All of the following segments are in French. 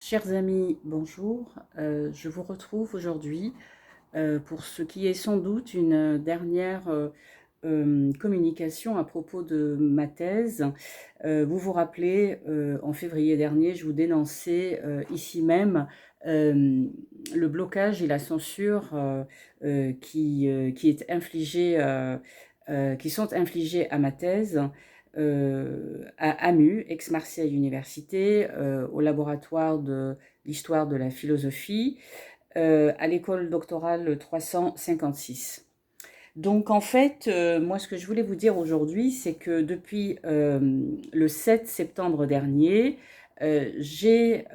Chers amis, bonjour. Je vous retrouve aujourd'hui pour ce qui est sans doute une dernière communication à propos de ma thèse. Vous vous rappelez, en février dernier, je vous dénonçais ici même euh, le blocage et la censure qui est qui sont infligés à ma thèse à AMU, Aix-Marseille Université, au laboratoire de l'histoire de la philosophie, à l'école doctorale 356. Donc en fait, moi ce que je voulais vous dire aujourd'hui, c'est que depuis le 7 septembre dernier, j'ai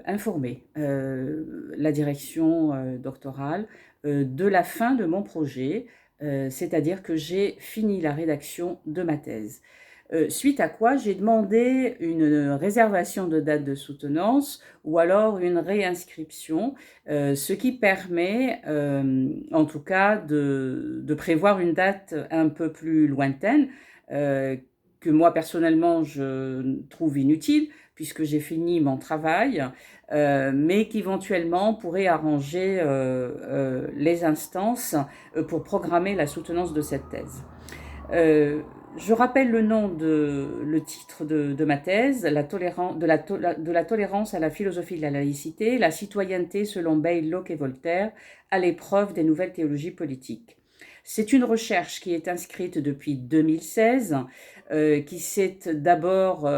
informé la direction doctorale de la fin de mon projet, c'est-à-dire que j'ai fini la rédaction de ma thèse. Suite à quoi j'ai demandé une réservation de date de soutenance ou alors une réinscription, ce qui permet en tout cas de prévoir une date un peu plus lointaine, que moi personnellement je trouve inutile puisque j'ai fini mon travail, mais qu'éventuellement pourrait arranger les instances pour programmer la soutenance de cette thèse. Euh, je rappelle le titre de ma thèse, de la tolérance à la philosophie de la laïcité, la citoyenneté selon Bayle, Locke et Voltaire, à l'épreuve des nouvelles théologies politiques. C'est une recherche qui est inscrite depuis 2016, qui s'est d'abord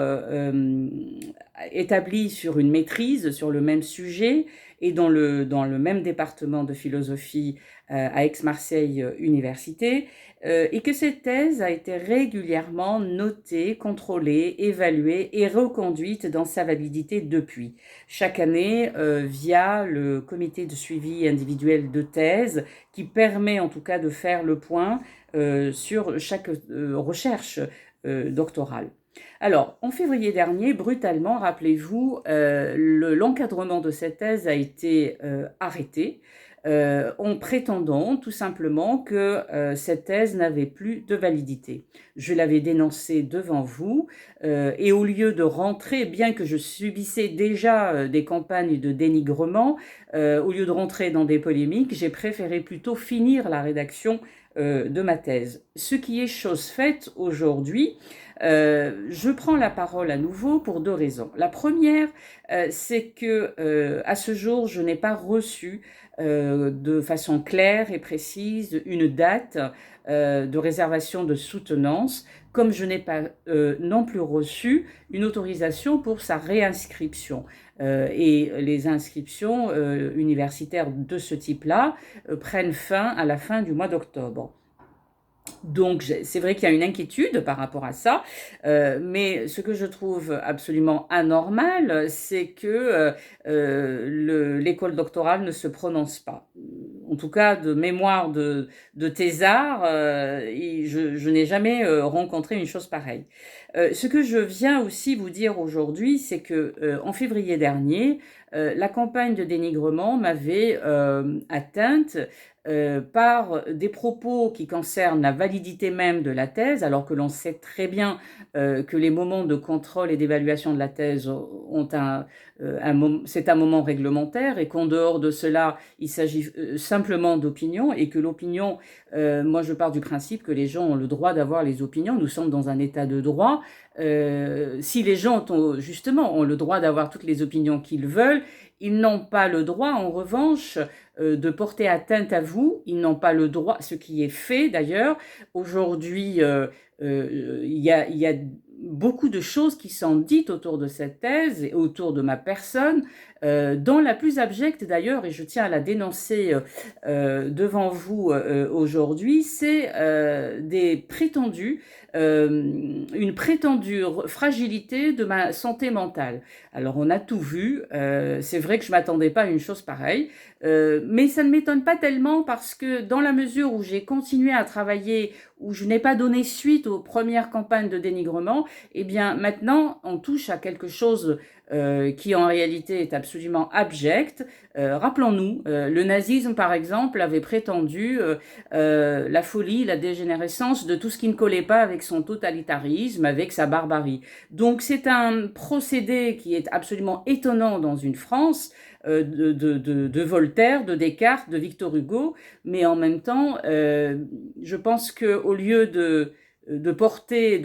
établie sur une maîtrise sur le même sujet et dans le même département de philosophie à Aix-Marseille Université, et que cette thèse a été régulièrement notée, contrôlée, évaluée et reconduite dans sa validité depuis. Chaque année, via le comité de suivi individuel de thèse, qui permet en tout cas de faire le point sur chaque recherche doctorale. Alors, en février dernier, brutalement, rappelez-vous, l'encadrement de cette thèse a été arrêté en prétendant tout simplement que cette thèse n'avait plus de validité. Je l'avais dénoncé devant vous et au lieu de rentrer, bien que je subissais déjà des campagnes de dénigrement, au lieu de rentrer dans des polémiques, j'ai préféré plutôt finir la rédaction de ma thèse. Ce qui est chose faite aujourd'hui, je prends la parole à nouveau pour deux raisons. La première, c'est que à ce jour, je n'ai pas reçu de façon claire et précise une date de réservation de soutenance, comme je n'ai pas non plus reçu une autorisation pour sa réinscription. Et les inscriptions universitaires de ce type-là prennent fin à la fin du mois d'octobre. Donc c'est vrai qu'il y a une inquiétude par rapport à ça, mais ce que je trouve absolument anormal, c'est que l'école doctorale ne se prononce pas. En tout cas, de mémoire de thésard, je n'ai jamais rencontré une chose pareille. Ce que je viens aussi vous dire aujourd'hui, c'est que en février dernier, la campagne de dénigrement m'avait atteinte par des propos qui concernent la validité même de la thèse, alors que l'on sait très bien que les moments de contrôle et d'évaluation de la thèse c'est un moment réglementaire et qu'en dehors de cela, il s'agit simplement d'opinion et que l'opinion, moi je pars du principe que les gens ont le droit d'avoir les opinions, nous sommes dans un état de droit. Si les gens justement ont le droit d'avoir toutes les opinions qu'ils veulent, ils n'ont pas le droit, en revanche, de porter atteinte à vous. Ils n'ont pas le droit, ce qui est fait d'ailleurs. Aujourd'hui, il y a beaucoup de choses qui sont dites autour de cette thèse et autour de ma personne, dont la plus abjecte d'ailleurs, et je tiens à la dénoncer devant vous aujourd'hui, c'est une prétendue fragilité de ma santé mentale. Alors on a tout vu, c'est vrai que je ne m'attendais pas à une chose pareille, mais ça ne m'étonne pas tellement parce que dans la mesure où j'ai continué à travailler, où je n'ai pas donné suite aux premières campagnes de dénigrement, eh bien maintenant on touche à quelque chose qui en réalité est absolument abjecte. Rappelons-nous, le nazisme, par exemple, avait prétendu la folie, la dégénérescence de tout ce qui ne collait pas avec son totalitarisme, avec sa barbarie. Donc c'est un procédé qui est absolument étonnant dans une France de Voltaire, de Descartes, de Victor Hugo, mais en même temps, je pense qu'au lieu de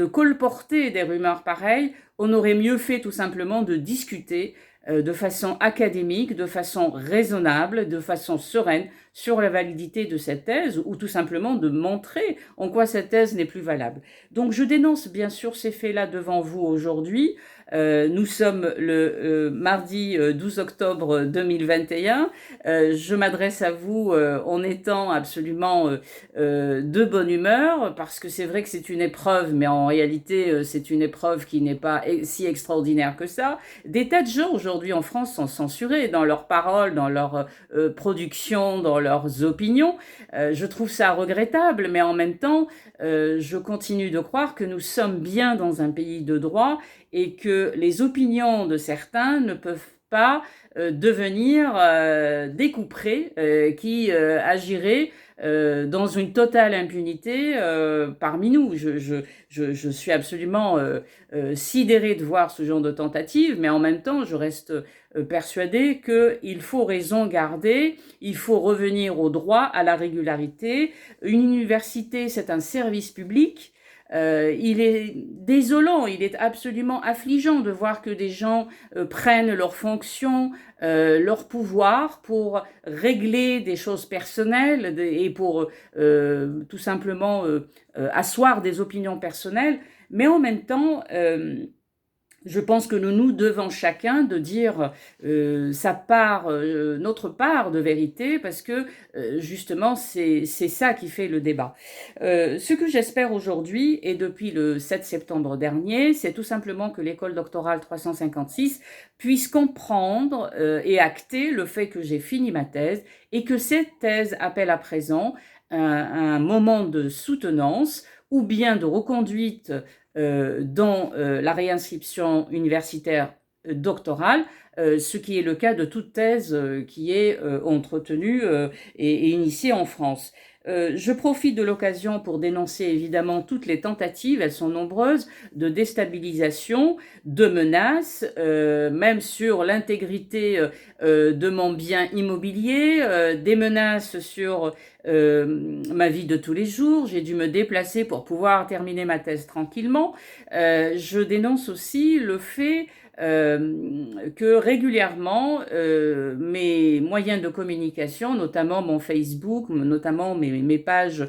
colporter des rumeurs pareilles, on aurait mieux fait tout simplement de discuter de façon académique, de façon raisonnable, de façon sereine sur la validité de cette thèse ou tout simplement de montrer en quoi cette thèse n'est plus valable. Donc je dénonce bien sûr ces faits-là devant vous aujourd'hui. Nous sommes le mardi 12 octobre 2021. Je m'adresse à vous en étant absolument de bonne humeur parce que c'est vrai que c'est une épreuve, mais en réalité c'est une épreuve qui n'est pas si extraordinaire que ça. Des tas de gens aujourd'hui en France sont censurés dans leurs paroles, dans leur production, dans leurs opinions. Je trouve ça regrettable, mais en même temps, je continue de croire que nous sommes bien dans un pays de droit et que les opinions de certains ne peuvent pas devenir des couperets qui agiraient dans une totale impunité parmi nous. Je suis absolument sidérée de voir ce genre de tentative, mais en même temps, je reste persuadée qu'il faut raison garder, il faut revenir au droit, à la régularité. Une université, c'est un service public. Il est désolant, il est absolument affligeant de voir que des gens prennent leurs fonctions, leur pouvoir pour régler des choses personnelles et pour tout simplement asseoir des opinions personnelles, mais en même temps, je pense que nous devons chacun de dire sa part, notre part de vérité, parce que justement c'est ça qui fait le débat. Ce que j'espère aujourd'hui et depuis le 7 septembre dernier, c'est tout simplement que l'école doctorale 356 puisse comprendre et acter le fait que j'ai fini ma thèse et que cette thèse appelle à présent un moment de soutenance ou bien de reconduite dans la réinscription universitaire doctorale, ce qui est le cas de toute thèse qui est entretenue et initiée en France. Je profite de l'occasion pour dénoncer évidemment toutes les tentatives, elles sont nombreuses, de déstabilisation, de menaces, même sur l'intégrité de mon bien immobilier, des menaces sur ma vie de tous les jours. J'ai dû me déplacer pour pouvoir terminer ma thèse tranquillement. Je dénonce aussi le fait que régulièrement mes moyens de communication, notamment mon Facebook, notamment mes pages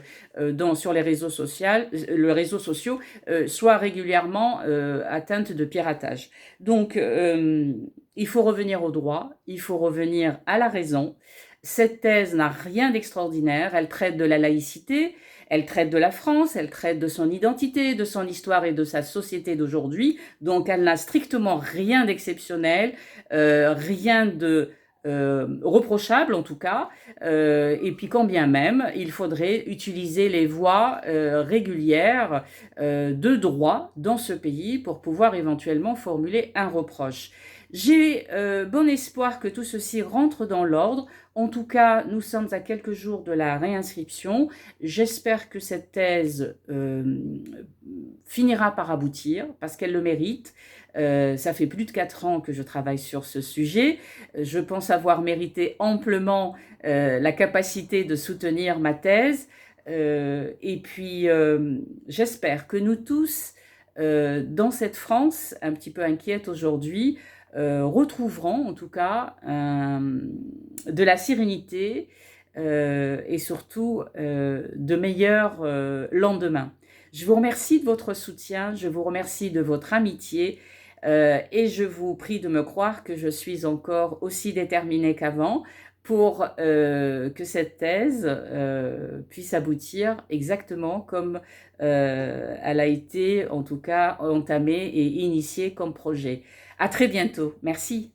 sur les réseaux sociaux, soient régulièrement atteintes de piratage. Donc, il faut revenir au droit, il faut revenir à la raison. Cette thèse n'a rien d'extraordinaire, elle traite de la laïcité, elle traite de la France, elle traite de son identité, de son histoire et de sa société d'aujourd'hui, donc elle n'a strictement rien d'exceptionnel, rien de reprochable en tout cas, et puis quand bien même, il faudrait utiliser les voies régulières de droit dans ce pays pour pouvoir éventuellement formuler un reproche. J'ai bon espoir que tout ceci rentre dans l'ordre. En tout cas, nous sommes à quelques jours de la réinscription. J'espère que cette thèse finira par aboutir parce qu'elle le mérite. Ça fait plus de 4 ans que je travaille sur ce sujet. Je pense avoir mérité amplement la capacité de soutenir ma thèse. Et puis, j'espère que nous tous, dans cette France un petit peu inquiète aujourd'hui, retrouveront en tout cas de la sérénité et surtout de meilleurs lendemains. Je vous remercie de votre soutien, je vous remercie de votre amitié et je vous prie de me croire que je suis encore aussi déterminée qu'avant pour que cette thèse puisse aboutir exactement comme elle a été en tout cas entamée et initiée comme projet. À très bientôt. Merci.